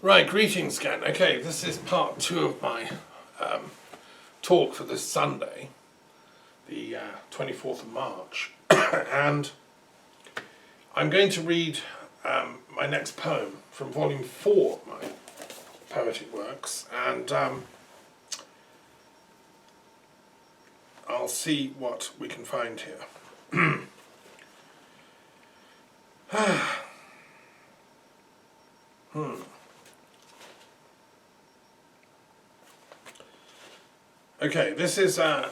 Right, greetings again. Okay, this is part 2 of my talk for this Sunday, the 24th of March, and I'm going to read my next poem from volume 4 of my poetic works, and I'll see what we can find here. Okay, this is a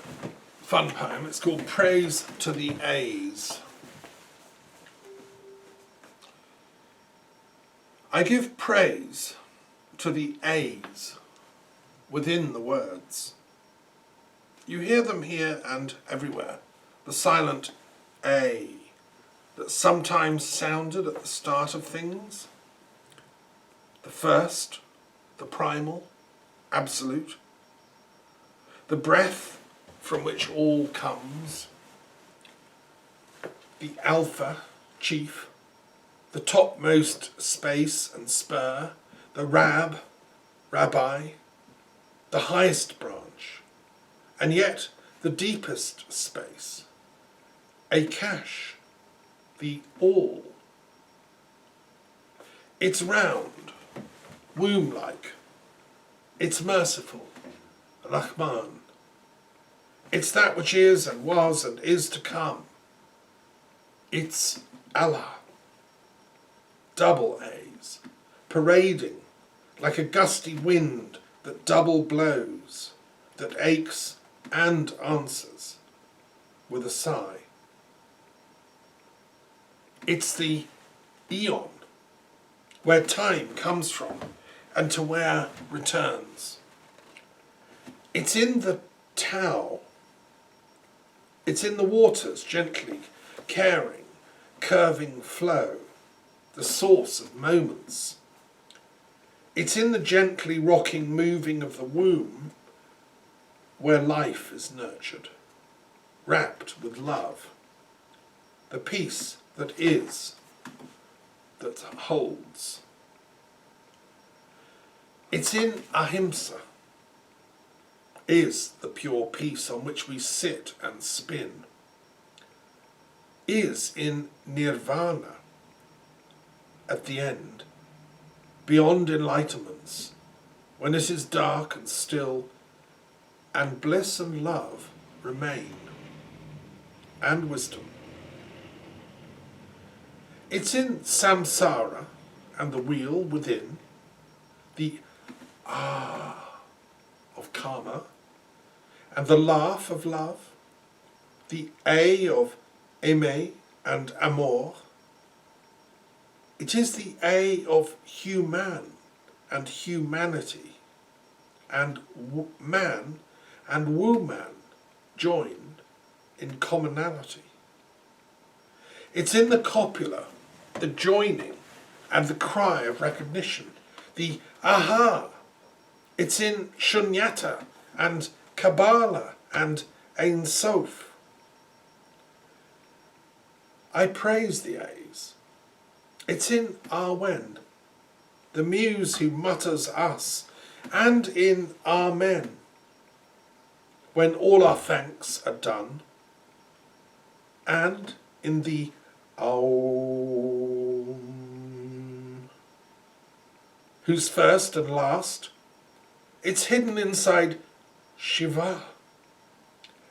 fun poem. It's called Praise to the A's. I give praise to the A's within the words. You hear them here and everywhere, the silent A that sometimes sounded at the start of things. The first, the primal, absolute. The breath from which all comes, the alpha, chief, the topmost space and spur, the rabbi, the highest branch, and yet the deepest space, a cache, the all. It's round, womb-like, it's merciful, Rahman. It's that which is and was and is to come. It's Allah. Double A's, parading like a gusty wind that double blows, that aches and answers with a sigh. It's the eon, where time comes from and to where returns. It's in the Tao. It's in the waters, gently, caring, curving flow, the source of moments. It's in the gently rocking moving of the womb, where life is nurtured, wrapped with love, the peace that is, that holds. It's in ahimsa, is the pure peace on which we sit and spin, is in nirvana at the end, beyond enlightenments, when it is dark and still, and bliss and love remain, and wisdom. It's in samsara and the wheel within, the of karma, and the laugh of love, the A of aimer and amour. It is the A of human and humanity, and man and woman joined in commonality. It's in the copula, the joining and the cry of recognition, the aha. It's in shunyata and Kabbalah and Ein Sof. I praise the A's. It's in Awen, the muse who mutters us, and in Amen, when all our thanks are done, and in the Aum, who's first and last. It's hidden inside Shiva,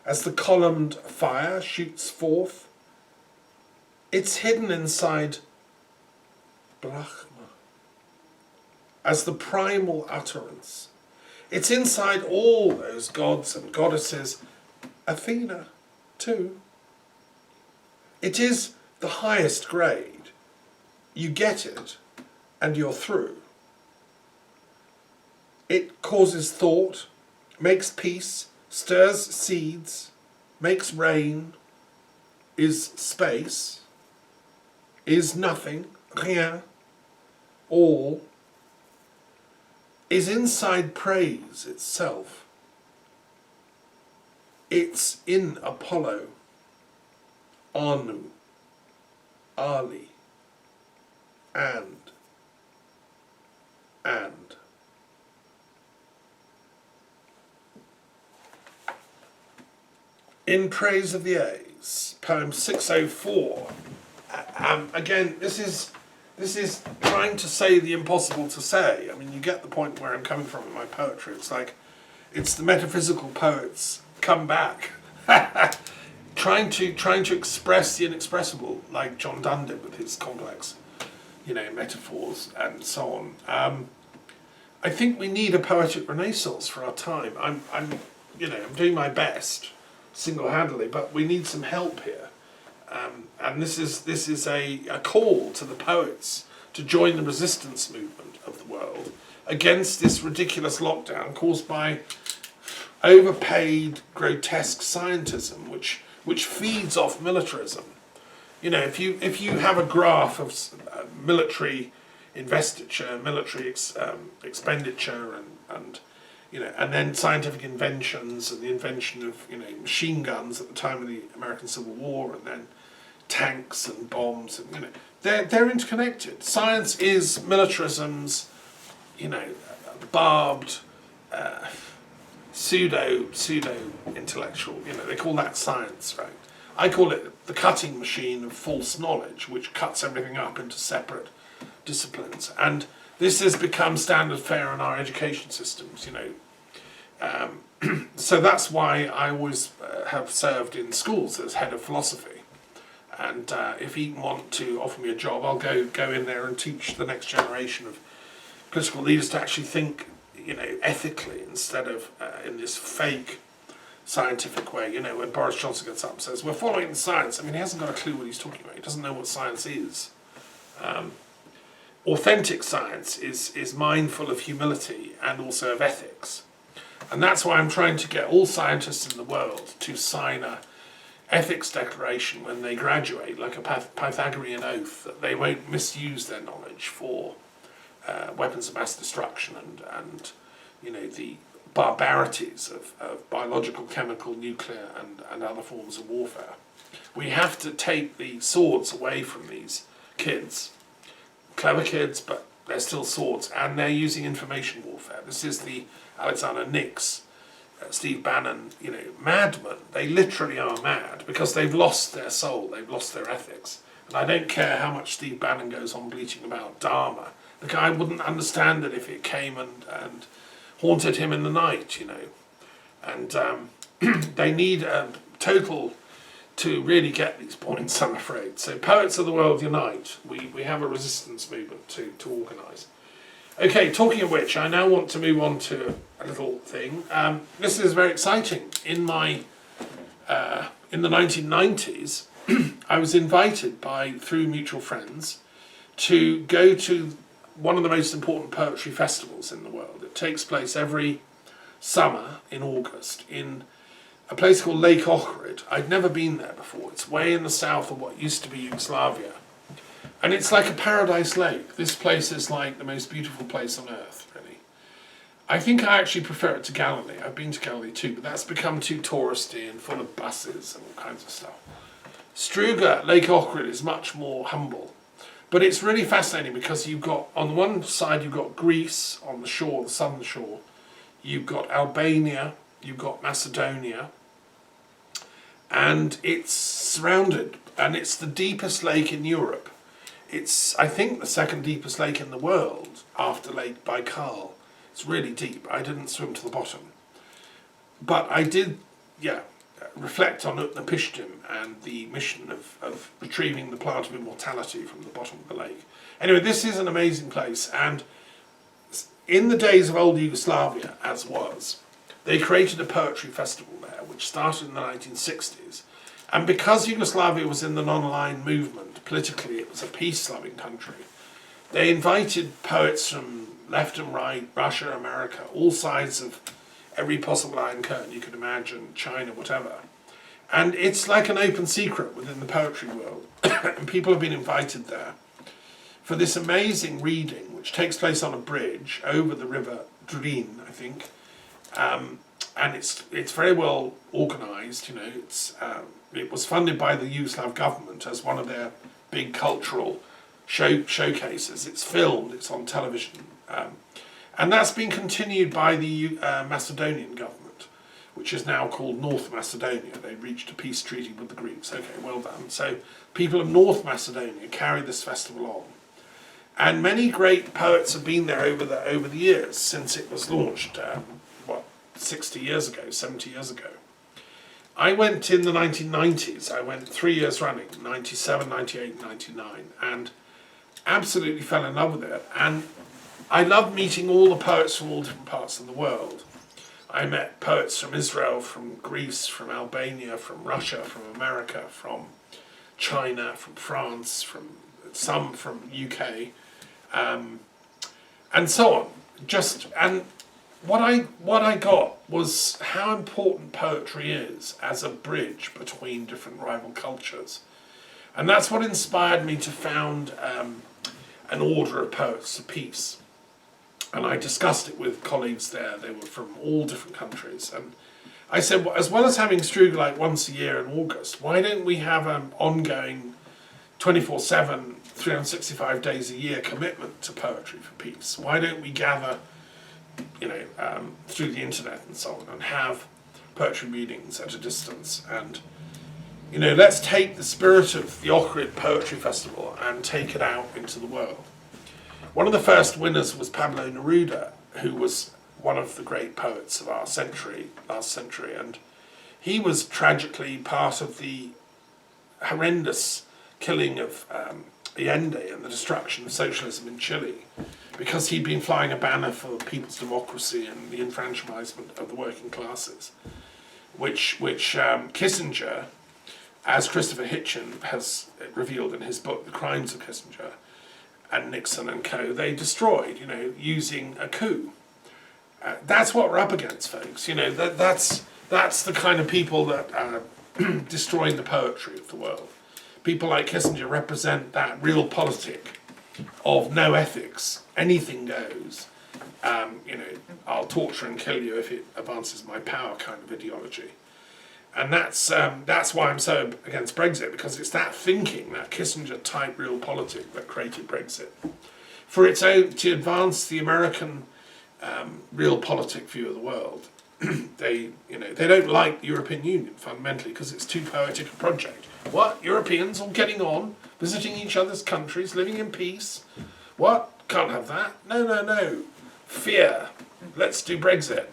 as the columned fire shoots forth. It's hidden inside Brahma, as the primal utterance. It's inside all those gods and goddesses, Athena too. It is the highest grade. You get it and you're through. It causes thought, makes peace, stirs seeds, makes rain, is space, is nothing, rien, all, is inside praise itself. It's in Apollo, Anu, Ali, and. In Praise of the A's, poem 604. Again, this is trying to say the impossible to say. I mean, you get the point where I'm coming from in my poetry. It's like, it's the metaphysical poets come back, trying to express the inexpressible, like John Donne did with his complex, metaphors and so on. I think we need a poetic renaissance for our time. I'm doing my best single-handedly, but we need some help here. And this is a call to the poets to join the resistance movement of the world against this ridiculous lockdown caused by overpaid, grotesque scientism, which feeds off militarism. If you have a graph of military investiture, military expenditure, and then scientific inventions and the invention of machine guns at the time of the American Civil War, and then tanks and bombs, and they're interconnected. Science is militarism's barbed pseudo intellectual. They call that science, right? I call it the cutting machine of false knowledge, which cuts everything up into separate disciplines. And this has become standard fare in our education systems, So that's why I always have served in schools as head of philosophy. And if Eton want to offer me a job, I'll go in there and teach the next generation of political leaders to actually think, ethically, instead of in this fake scientific way. When Boris Johnson gets up and says, we're following the science, he hasn't got a clue what he's talking about. He doesn't know what science is. Authentic science is mindful of humility and also of ethics. And that's why I'm trying to get all scientists in the world to sign a ethics declaration when they graduate, like a Pythagorean oath, that they won't misuse their knowledge for weapons of mass destruction and the barbarities of biological, chemical, nuclear and other forms of warfare. We have to take the swords away from these kids. Clever kids, but they're still swords, and they're using information warfare. This is the Alexander Nix, Steve Bannon, madmen. They literally are mad because they've lost their soul, they've lost their ethics. And I don't care how much Steve Bannon goes on bleating about Dharma. The guy wouldn't understand it if it came and haunted him in the night, And they need a total to really get these points, I'm afraid. So poets of the world unite. We have a resistance movement to organise. Okay, talking of which, I now want to move on to a little thing. This is very exciting. In the 1990s, I was invited through mutual friends to go to one of the most important poetry festivals in the world. It takes place every summer in August in a place called Lake Ohrid. I'd never been there before. It's way in the south of what used to be Yugoslavia. And it's like a paradise lake. This place is like the most beautiful place on earth, really. I think I actually prefer it to Galilee. I've been to Galilee too, but that's become too touristy and full of buses and all kinds of stuff. Struga, Lake Ohrid, is much more humble. But it's really fascinating because you've got, on the one side, you've got Greece on the shore, the southern shore. You've got Albania, you've got Macedonia, and it's surrounded, and it's the deepest lake in Europe. It's, I think, the second deepest lake in the world after Lake Baikal. It's really deep. I didn't swim to the bottom. But I did, reflect on Utnapishtim and the mission of retrieving the plant of immortality from the bottom of the lake. Anyway, this is an amazing place, and in the days of old Yugoslavia, as was, they created a poetry festival there, which started in the 1960s. And because Yugoslavia was in the non-aligned movement, politically it was a peace-loving country, they invited poets from left and right, Russia, America, all sides of every possible iron curtain you could imagine, China, whatever. And it's like an open secret within the poetry world. And people have been invited there for this amazing reading, which takes place on a bridge over the river Drin, I think. And it's very well organised, it's it was funded by the Yugoslav government as one of their big cultural showcases. It's filmed, it's on television, and that's been continued by the Macedonian government, which is now called North Macedonia. They reached a peace treaty with the Greeks. Okay, well done. So people of North Macedonia carry this festival on. And many great poets have been there over the years since it was launched, 60 years ago, 70 years ago. I went in the 1990s. I went 3 years running, 97, 98, 99, and absolutely fell in love with it. And I loved meeting all the poets from all different parts of the world. I met poets from Israel, from Greece, from Albania, from Russia, from America, from China, from France, from some from UK, and so on. And what I got was how important poetry is as a bridge between different rival cultures, and that's what inspired me to found an order of poets of peace. And I discussed it with colleagues there. They were from all different countries. And I said, well, as well as having Struga like once a year in August, why don't we have an ongoing 24/7, 365 days a year commitment to Poetry for Peace? Why don't we gather, through the internet and so on, and have poetry readings at a distance? And, let's take the spirit of the Ohrid Poetry Festival and take it out into the world. One of the first winners was Pablo Neruda, who was one of the great poets of our last century, and he was tragically part of the horrendous killing of Allende and the destruction of socialism in Chile, because he'd been flying a banner for people's democracy and the enfranchisement of the working classes, which Kissinger, as Christopher Hitchin has revealed in his book, The Crimes of Kissinger, and Nixon and co., they destroyed, using a coup. That's what we're up against, folks. That's the kind of people that are destroying the poetry of the world. People like Kissinger represent that real politic of no ethics, anything goes. I'll torture and kill you if it advances my power kind of ideology. And that's why I'm so against Brexit, because it's that thinking, that Kissinger-type real politic that created Brexit. For its own, to advance the American real politic view of the world, they don't like the European Union fundamentally because it's too poetic a project. What? Europeans all getting on, visiting each other's countries, living in peace? What? Can't have that. No. Fear. Let's do Brexit.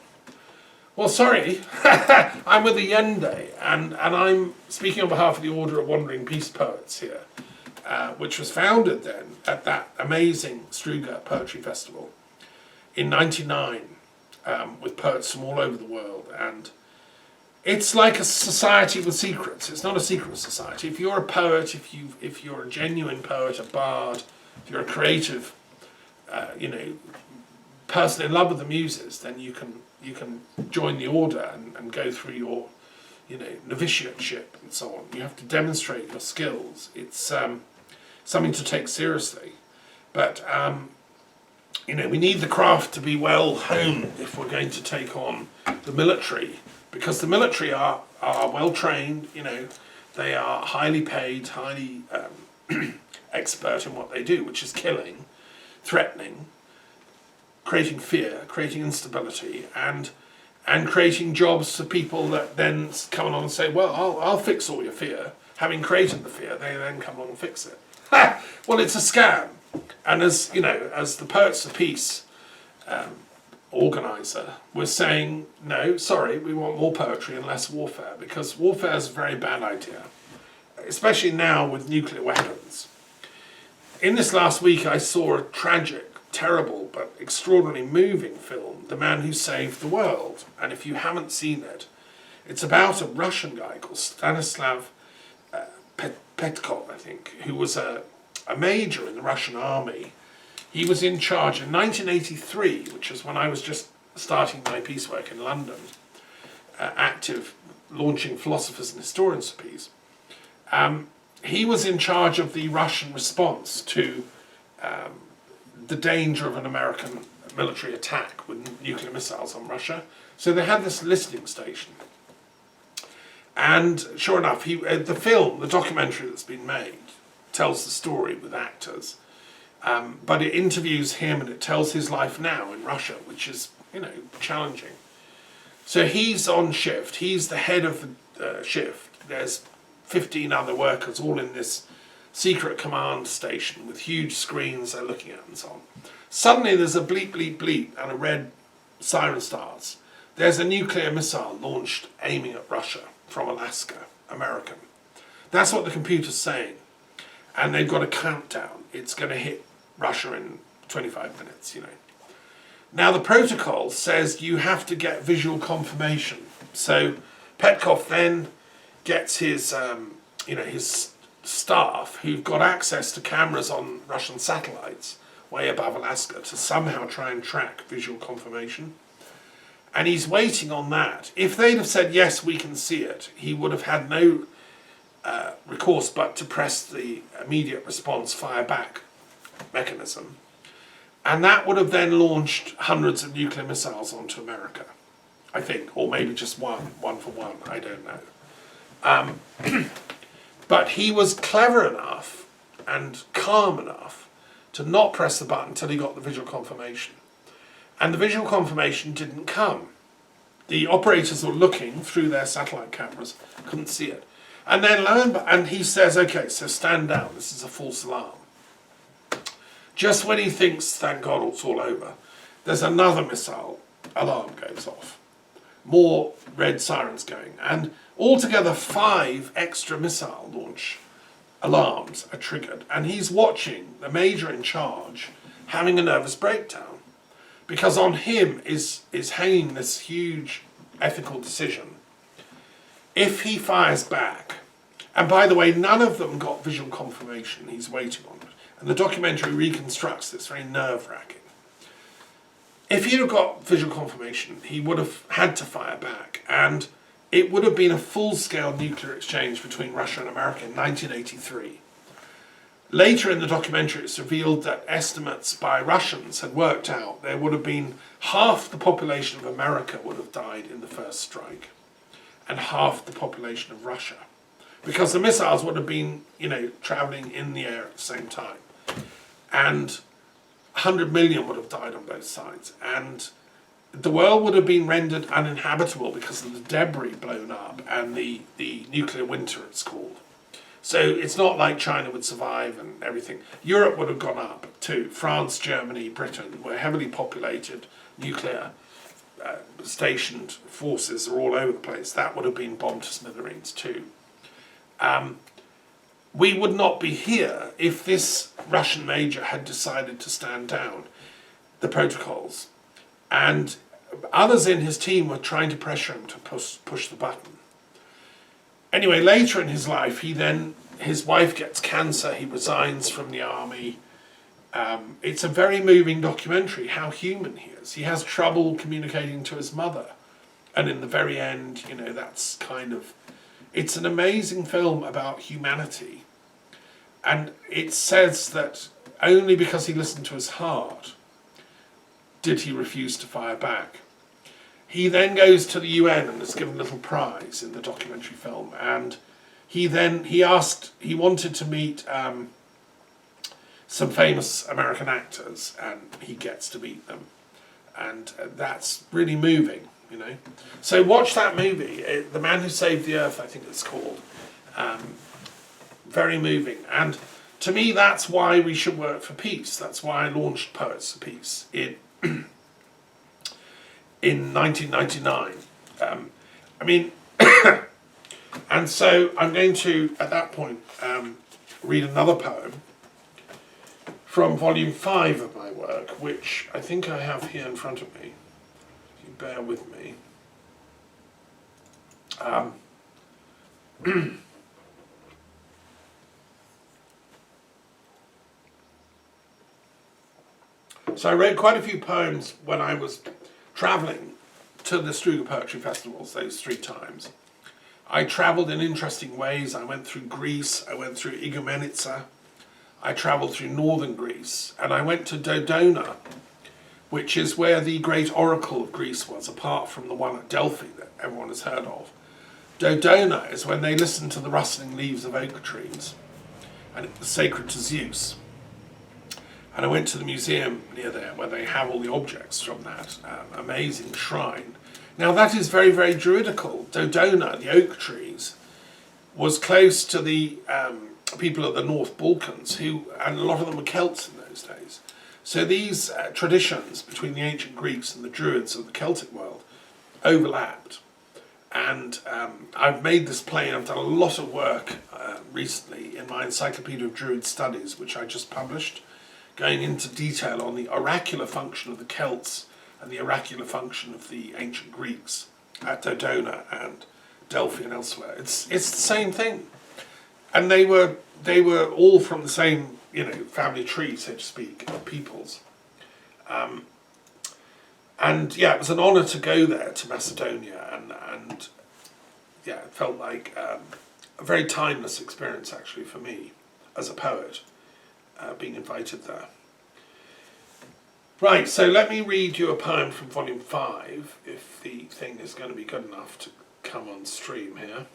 Well, sorry, I'm with Allende, and I'm speaking on behalf of the Order of Wandering Peace Poets here, which was founded then at that amazing Struga Poetry Festival in '99, with poets from all over the world. And it's like a society with secrets. It's not a secret society. If you're a poet, if you're a genuine poet, a bard, if you're a creative, person in love with the muses, then you can join the order and go through your, novitiateship and so on. You have to demonstrate your skills. It's something to take seriously. But, we need the craft to be well honed if we're going to take on the military, because the military are well trained, they are highly paid, highly expert in what they do, which is killing, threatening, creating fear, creating instability, and creating jobs for people that then come along and say, well, I'll fix all your fear. Having created the fear, they then come along and fix it. Well, it's a scam. And as the Poets of Peace organiser, we're saying, no, sorry, we want more poetry and less warfare, because warfare is a very bad idea, especially now with nuclear weapons. In this last week, I saw a tragic, terrible but extraordinarily moving film, The Man Who Saved the World. And if you haven't seen it, it's about a Russian guy called Stanislav Petkov, I think, who was a major in the Russian army. He was in charge in 1983, which is when I was just starting my peace work in London, active, launching Philosophers and Historians of Peace. He was in charge of the Russian response to the danger of an American military attack with nuclear missiles on Russia. So they had this listening station. And sure enough, the film, the documentary that's been made, tells the story with actors. But it interviews him and it tells his life now in Russia, which is, challenging. So he's on shift. He's the head of the shift. There's 15 other workers all in this secret command station with huge screens they're looking at and so on. Suddenly there's a bleep, bleep, bleep and a red siren starts. There's a nuclear missile launched aiming at Russia from Alaska, American. That's what the computer's saying. And they've got a countdown. It's going to hit Russia in 25 minutes, Now the protocol says you have to get visual confirmation. So Petkov then gets his, his staff who've got access to cameras on Russian satellites way above Alaska to somehow try and track visual confirmation. And he's waiting on that. If they'd have said, yes, we can see it, he would have had no recourse but to press the immediate response fire back mechanism. And that would have then launched hundreds of nuclear missiles onto America, I think, or maybe just one for one, I don't know. But he was clever enough and calm enough to not press the button until he got the visual confirmation. And the visual confirmation didn't come. The operators were looking through their satellite cameras, couldn't see it. And then and he says, okay, so stand down, this is a false alarm. Just when he thinks, thank God, it's all over, there's another missile alarm goes off. More red sirens going. And altogether 5 extra missile launch alarms are triggered. And he's watching the major in charge having a nervous breakdown. Because on him is hanging this huge ethical decision. If he fires back, and by the way, none of them got visual confirmation, he's waiting on it. And the documentary reconstructs this, very nerve-wracking. If he'd have got visual confirmation, he would have had to fire back, and it would have been a full-scale nuclear exchange between Russia and America in 1983. Later in the documentary, it's revealed that estimates by Russians had worked out there would have been half the population of America would have died in the first strike, and half the population of Russia. Because the missiles would have been, traveling in the air at the same time. And 100 million would have died on both sides. And the world would have been rendered uninhabitable because of the debris blown up and the nuclear winter, it's called. So it's not like China would survive and everything. Europe would have gone up too. France, Germany, Britain were heavily populated, nuclear stationed forces are all over the place. That would have been bombed to smithereens too. We would not be here if this Russian major had decided to stand down the protocols. And others in his team were trying to pressure him to push the button. Anyway, later in his life, his wife gets cancer, he resigns from the army. It's a very moving documentary, how human he is. He has trouble communicating to his mother. And in the very end, that's kind of... It's an amazing film about humanity. And it says that only because he listened to his heart did he refuse to fire back. He then goes to the UN and is given a little prize in the documentary film. And he wanted to meet some famous American actors, and he gets to meet them. And that's really moving. So watch that movie, The Man Who Saved the Earth, I think it's called. Very moving. And to me, that's why we should work for peace. That's why I launched Poets for Peace in 1999. And so I'm going to, at that point, read another poem from volume 5 of my work, which I think I have here in front of me. Bear with me. So I read quite a few poems when I was travelling to the Struga Poetry Festivals those 3 times. I travelled in interesting ways. I went through Greece, I went through Igoumenitsa, I travelled through northern Greece, and I went to Dodona, which is where the great oracle of Greece was, apart from the one at Delphi that everyone has heard of. Dodona is when they listen to the rustling leaves of oak trees, and it was sacred to Zeus. And I went to the museum near there where they have all the objects from that amazing shrine. Now that is very, very druidical. Dodona, the oak trees, was close to the people of the North Balkans, and a lot of them were Celts in those days. So these traditions between the ancient Greeks and the Druids of the Celtic world overlapped. And I've made this play, and I've done a lot of work recently in my Encyclopedia of Druid Studies, which I just published, going into detail on the oracular function of the Celts and the oracular function of the ancient Greeks at Dodona and Delphi and elsewhere. It's the same thing, and they were all from the same family tree, so to speak, of peoples. And yeah, it was an honour to go there to Macedonia, and yeah, it felt like a very timeless experience actually for me as a poet, being invited there. Right, so let me read you a poem from volume 5, if the thing is going to be good enough to come on stream here.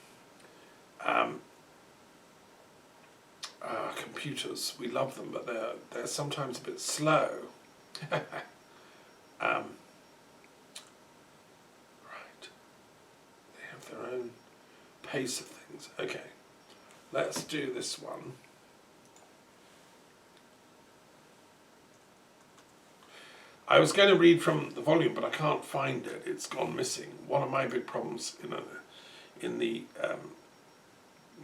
Computers, we love them, but they're sometimes a bit slow. Right, they have their own pace of things. Okay, let's do this one. I was going to read from the volume, but I can't find it. It's gone missing. One of my big problems in the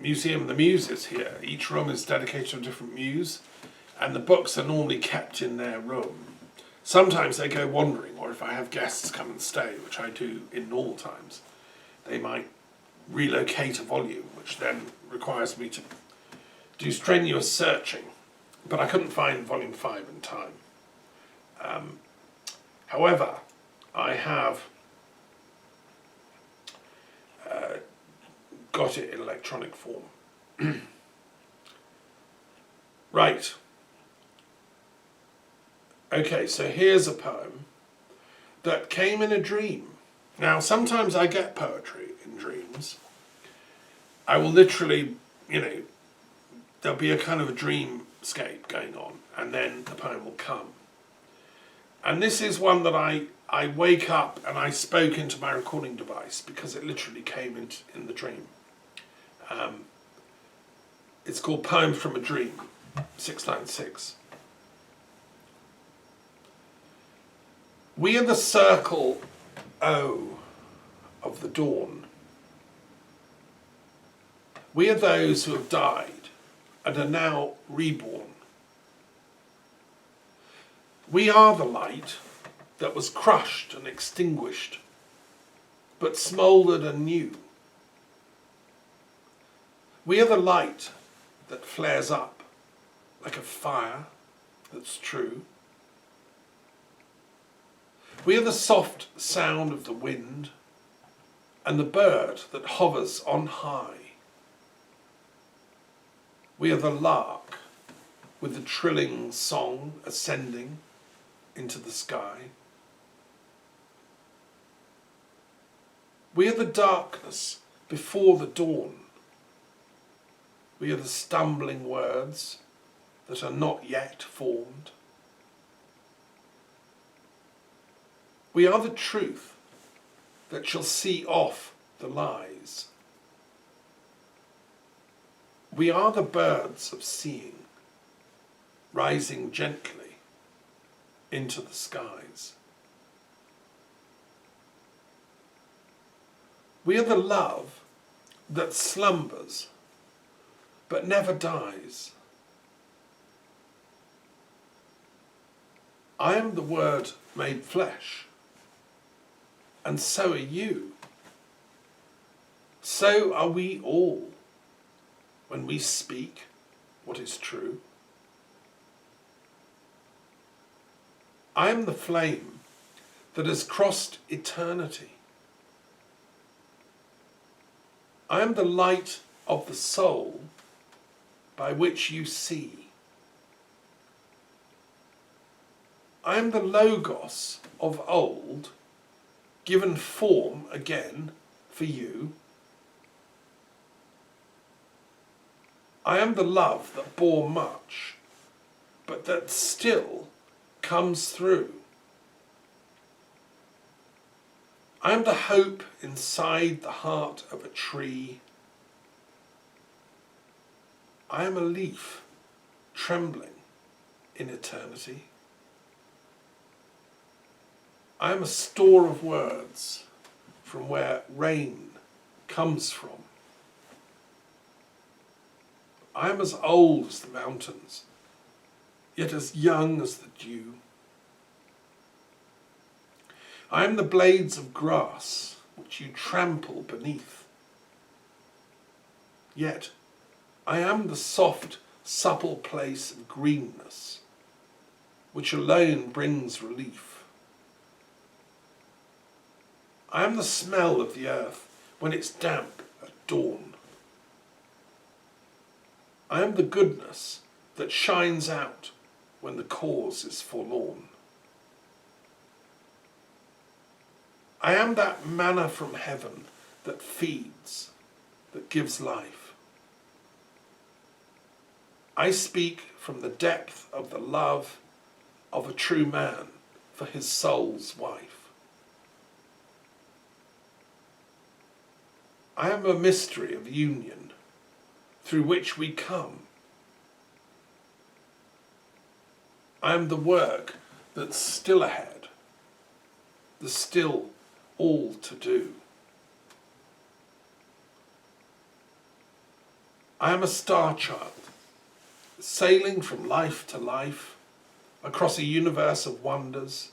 Museum of the Muses here. Each room is dedicated to a different muse, and the books are normally kept in their room. Sometimes they go wandering, or if I have guests come and stay, which I do in normal times, they might relocate a volume, which then requires me to do strenuous searching. But I couldn't find volume 5 in time. However, I have got it in electronic form. Right. Okay, so here's a poem that came in a dream. Now, sometimes I get poetry in dreams. I will literally, there'll be a kind of a dreamscape going on, and then the poem will come. And this is one that I wake up and I spoke into my recording device because it literally came in the dream. It's called Poem from a Dream, 696. We are the circle, O, of the dawn. We are those who have died and are now reborn. We are the light that was crushed and extinguished, but smouldered anew. We are the light that flares up like a fire that's true. We are the soft sound of the wind and the bird that hovers on high. We are the lark with the trilling song ascending into the sky. We are the darkness before the dawn. We are the stumbling words that are not yet formed. We are the truth that shall see off the lies. We are the birds of seeing, rising gently into the skies. We are the love that slumbers but never dies. I am the Word made flesh, and so are you. So are we all when we speak what is true. I am the flame that has crossed eternity. I am the light of the soul by which you see. I am the Logos of old, given form again for you. I am the love that bore much, but that still comes through. I am the hope inside the heart of a tree. I am a leaf trembling in eternity. I am a store of words from where rain comes from. I am as old as the mountains, yet as young as the dew. I am the blades of grass which you trample beneath. Yet I am the soft, supple place of greenness which alone brings relief. I am the smell of the earth when it's damp at dawn. I am the goodness that shines out when the cause is forlorn. I am that manna from heaven that feeds, that gives life. I speak from the depth of the love of a true man for his soul's wife. I am a mystery of union through which we come. I am the work that's still ahead, the still all to do. I am a star child, sailing from life to life, across a universe of wonders,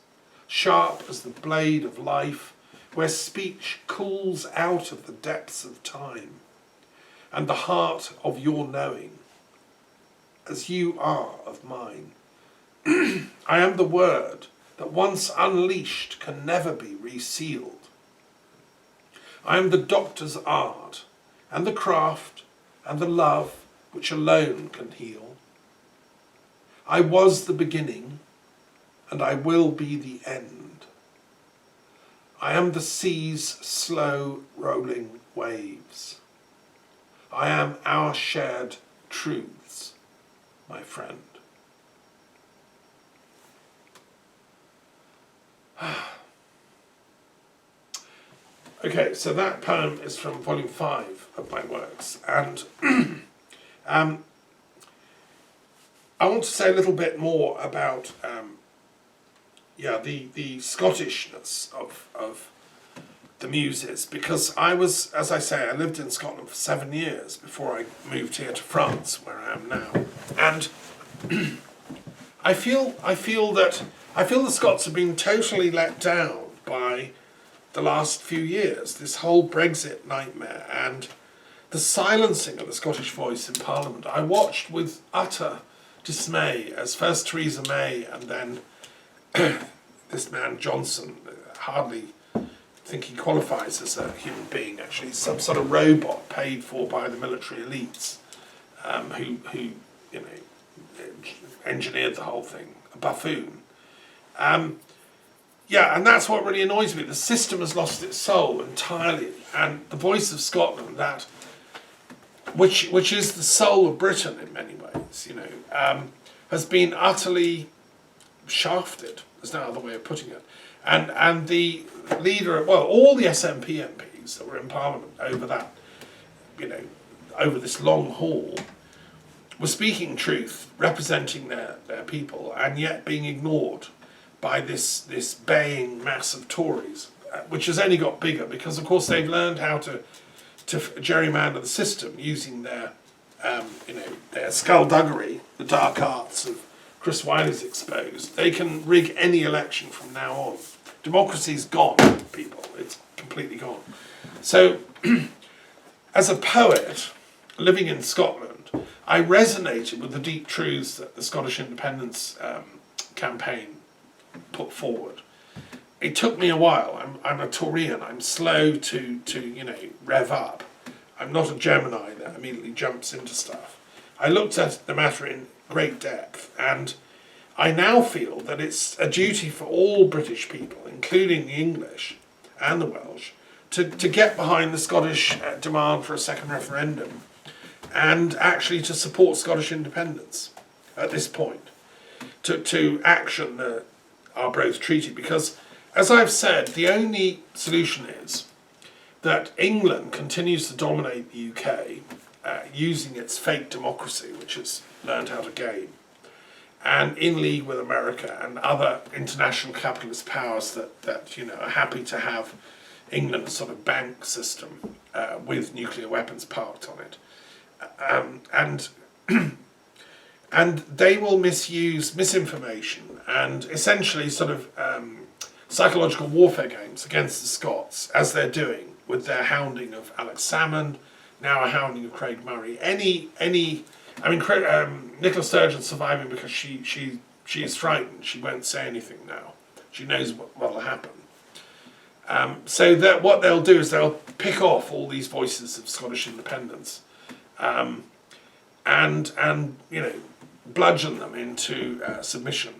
sharp as the blade of life, where speech cools out of the depths of time, and the heart of your knowing, as you are of mine. I am the word that once unleashed can never be resealed. I am the doctor's art, and the craft, and the love which alone can heal. I was the beginning, and I will be the end. I am the sea's slow rolling waves. I am our shared truths, my friend. Okay, so that poem is from volume 5 of my works, and I want to say a little bit more about the Scottishness of the muses, because I was, as I say, I lived in Scotland for 7 years before I moved here to France, where I am now, and I feel the Scots have been totally let down by the last few years, this whole Brexit nightmare and the silencing of the Scottish voice in Parliament. I watched with utter dismay as first Theresa May and then this man Johnson, hardly think he qualifies as a human being, actually, some sort of robot paid for by the military elites, who engineered the whole thing, a buffoon. And that's what really annoys me. The system has lost its soul entirely, and the voice of Scotland, that which is the soul of Britain in many ways, has been utterly shafted. There's no other way of putting it. And the leader, all the SNP MPs that were in Parliament over that, over this long haul, were speaking truth, representing their people, and yet being ignored by this baying mass of Tories, which has only got bigger because, of course, they've learned how to gerrymander the system using their skullduggery, the dark arts of Chris Wiley's exposed. They can rig any election from now on. Democracy's gone, people. It's completely gone. So, as a poet living in Scotland, I resonated with the deep truths that the Scottish independence campaign put forward. It took me a while. I'm a Taurian. I'm slow to rev up. I'm not a Gemini that immediately jumps into stuff. I looked at the matter in great depth, and I now feel that it's a duty for all British people, including the English and the Welsh, to get behind the Scottish demand for a second referendum, and actually to support Scottish independence at this point, to action the Arbroath Treaty, because, as I've said, the only solution is that England continues to dominate the UK using its fake democracy, which it's learned how to game, and in league with America and other international capitalist powers that are happy to have England's sort of bank system with nuclear weapons parked on it, and they will misuse misinformation and essentially sort of psychological warfare games against the Scots, as they're doing with their hounding of Alex Salmond, now a hounding of Craig Murray. Nicola Sturgeon's surviving because she is frightened. She won't say anything now. She knows what will happen. So that what they'll do is they'll pick off all these voices of Scottish independence, and bludgeon them into submission.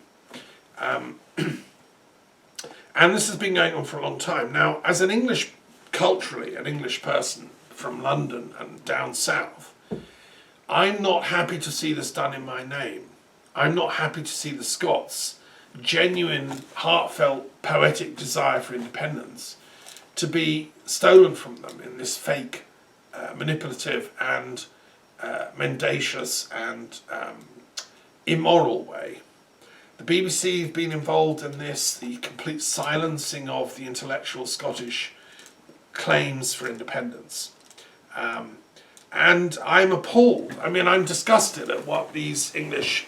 And this has been going on for a long time. Now, as an English person from London and down south, I'm not happy to see this done in my name. I'm not happy to see the Scots' genuine, heartfelt, poetic desire for independence to be stolen from them in this fake, manipulative and mendacious and immoral way. The BBC have been involved in this, the complete silencing of the intellectual Scottish claims for independence. And I'm appalled. I'm disgusted at what these English,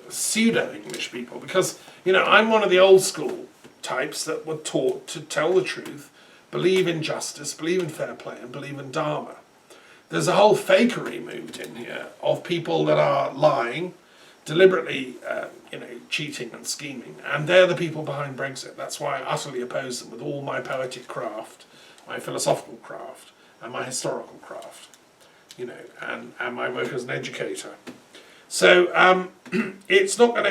pseudo-English people, because, I'm one of the old school types that were taught to tell the truth, believe in justice, believe in fair play, and believe in Dharma. There's a whole fakery moved in here of people that are lying, deliberately, cheating and scheming, and they're the people behind Brexit. That's why I utterly oppose them with all my poetic craft, my philosophical craft, and my historical craft, and my work as an educator. So it's not going to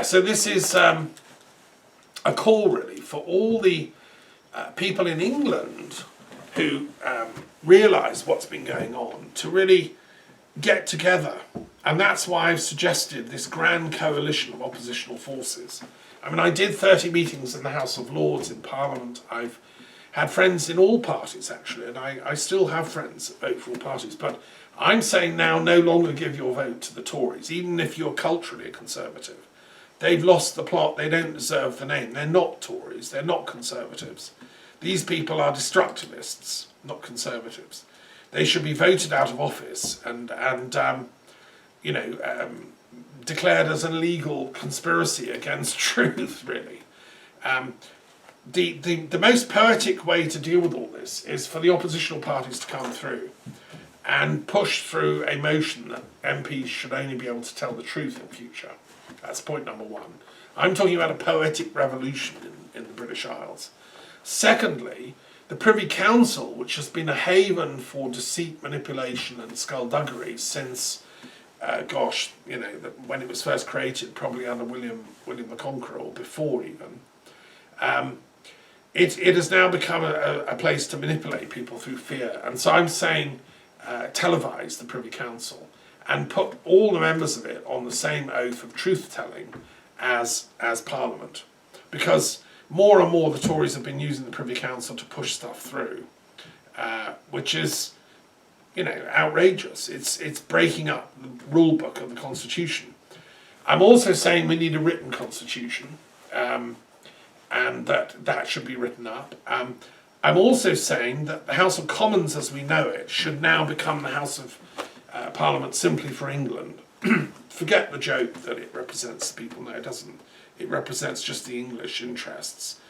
So this is a call really for all the people in England who realise what's been going on to really get together. And that's why I've suggested this grand coalition of oppositional forces. I did 30 meetings in the House of Lords in Parliament. I've had friends in all parties, actually, and I still have friends that vote for all parties. But I'm saying now, no longer give your vote to the Tories, even if you're culturally a Conservative. They've lost the plot. They don't deserve the name. They're not Tories. They're not Conservatives. These people are destructivists, not Conservatives. They should be voted out of office and declared as an illegal conspiracy against truth, really. The most poetic way to deal with all this is for the oppositional parties to come through and push through a motion that MPs should only be able to tell the truth in future. That's point number one. I'm talking about a poetic revolution in the British Isles. Secondly, the Privy Council, which has been a haven for deceit, manipulation and skullduggery since, when it was first created, probably under William the Conqueror, or before even, it has now become a place to manipulate people through fear. And so I'm saying televise the Privy Council and put all the members of it on the same oath of truth-telling as Parliament. Because more and more the Tories have been using the Privy Council to push stuff through, which is, outrageous. It's breaking up the rule book of the Constitution. I'm also saying we need a written Constitution, and that should be written up. I'm also saying that the House of Commons as we know it should now become the House of Parliament simply for England. Forget the joke that it represents the people. No, it doesn't. It represents just the English interests.